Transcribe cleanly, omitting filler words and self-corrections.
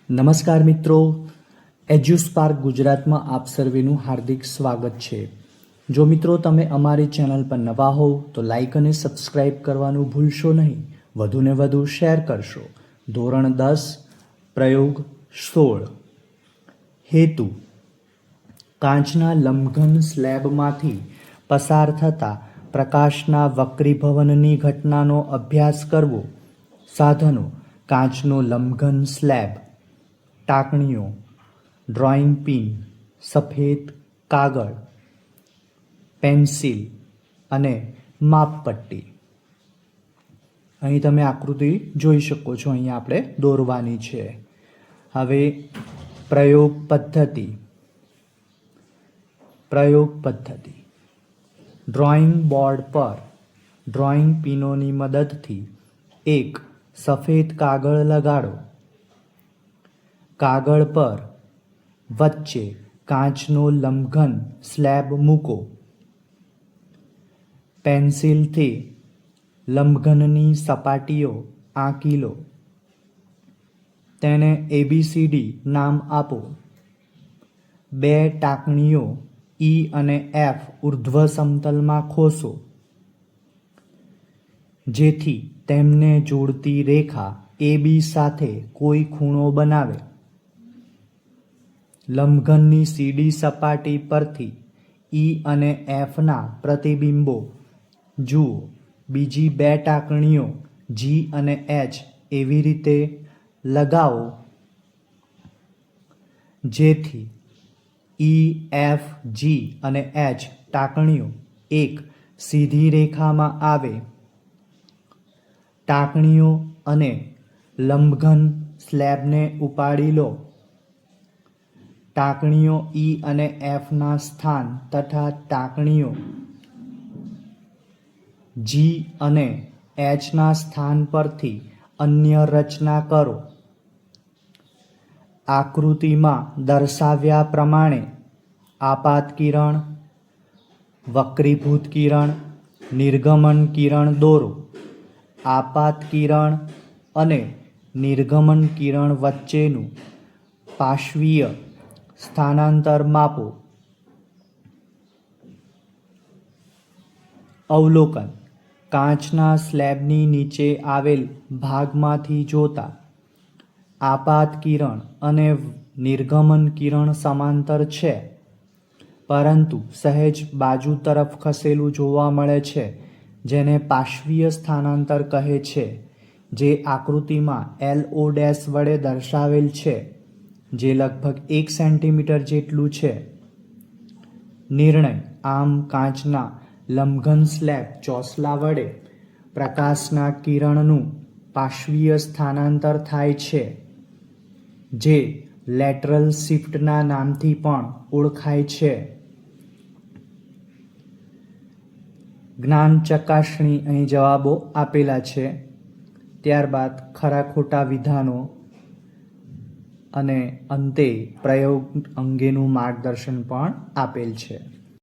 નમસ્કાર મિત્રો, એજ્યુસ્પાર્ક ગુજરાતમાં આપ સર્વેનું હાર્દિક સ્વાગત છે. જો મિત્રો તમે અમારી ચેનલ પર નવા હોવ તો લાઈક અને સબસ્ક્રાઇબ કરવાનું ભૂલશો નહીં. વધુને વધુ શેર કરશો. ધોરણ 10 પ્રયોગ 16. હેતુ: કાચના લંબઘન સ્લેબમાંથી પસાર થતા પ્રકાશના વક્રીભવનની ઘટનાનો અભ્યાસ કરવો. સાધનો: કાચનો લંબઘન સ્લેબ, ટાંકણીઓ, ડ્રોઈંગ પિન, સફેદ કાગળ, પેન્સિલ અને માપપટ્ટી. અહીં તમે આકૃતિ જોઈ શકો છો. અહીંયા આપણે દોરવાની છે. હવે પ્રયોગ પદ્ધતિ. ડ્રોઈંગ બોર્ડ પર ડ્રોઈંગ પિનોની મદદથી એક સફેદ કાગળ લગાડો. કાગળ પર વચ્ચે કાચનો લંબઘન સ્લેબ મૂકો. પેન્સિલથી લંબઘનની સપાટીઓ આંકી લો. તેને ABCD નામ આપો. બે ટાંકણીઓ E અને F ઉર્ધ્વ સમતલમાં ખોસો, જેથી તેમને જોડતી રેખા AB સાથે કોઈ ખૂણો બનાવે. લંબઘનની CD સપાટી પરથી E અને Fના પ્રતિબિંબો જુઓ. બીજી બે ટાંકણીઓ G અને H એવી રીતે લગાવો જેથી E, F, G અને H ટાંકણીઓ એક સીધી રેખામાં આવે. ટાંકણીઓ અને લંબઘન સ્લેબને ઉપાડી લો. ટાંકણીઓ E અને Fના સ્થાન તથા ટાંકણીઓ G અને Hના સ્થાન પરથી અન્ય રચના કરો. આકૃતિમાં દર્શાવ્યા પ્રમાણે આપાત કિરણ, વક્રીભૂત કિરણ, નિર્ગમન કિરણ દોરો. આપાત કિરણ અને નિર્ગમન કિરણ વચ્ચેનું પાર્શ્વીય સ્થાનાંતર માપો. અવલોકન: કાચના સ્લેબની નીચે આવેલ ભાગમાંથી જોતા આપાત કિરણ અને નિર્ગમન કિરણ સમાંતર છે, પરંતુ સહેજ બાજુ તરફ ખસેલું જોવા મળે છે, જેને પાર્શ્વીય સ્થાનાંતર કહે છે, જે આકૃતિમાં LO' વડે દર્શાવેલ છે, જે લગભગ 1 સેન્ટીમીટર જેટલું છે. નિર્ણય: આમ કાચના લંબઘન સ્લેબ ચોસલા વડે પ્રકાશના કિરણનું પાર્શ્વીય સ્થાનાંતર થાય છે, જે લેટરલ શિફ્ટના નામથી પણ ઓળખાય છે. જ્ઞાન ચકાસણી અહીં જવાબો આપેલા છે. ત્યારબાદ ખરા ખોટા વિધાનો અને અંતે પ્રયોગ અંગેનું માર્ગદર્શન પણ આપેલ છે.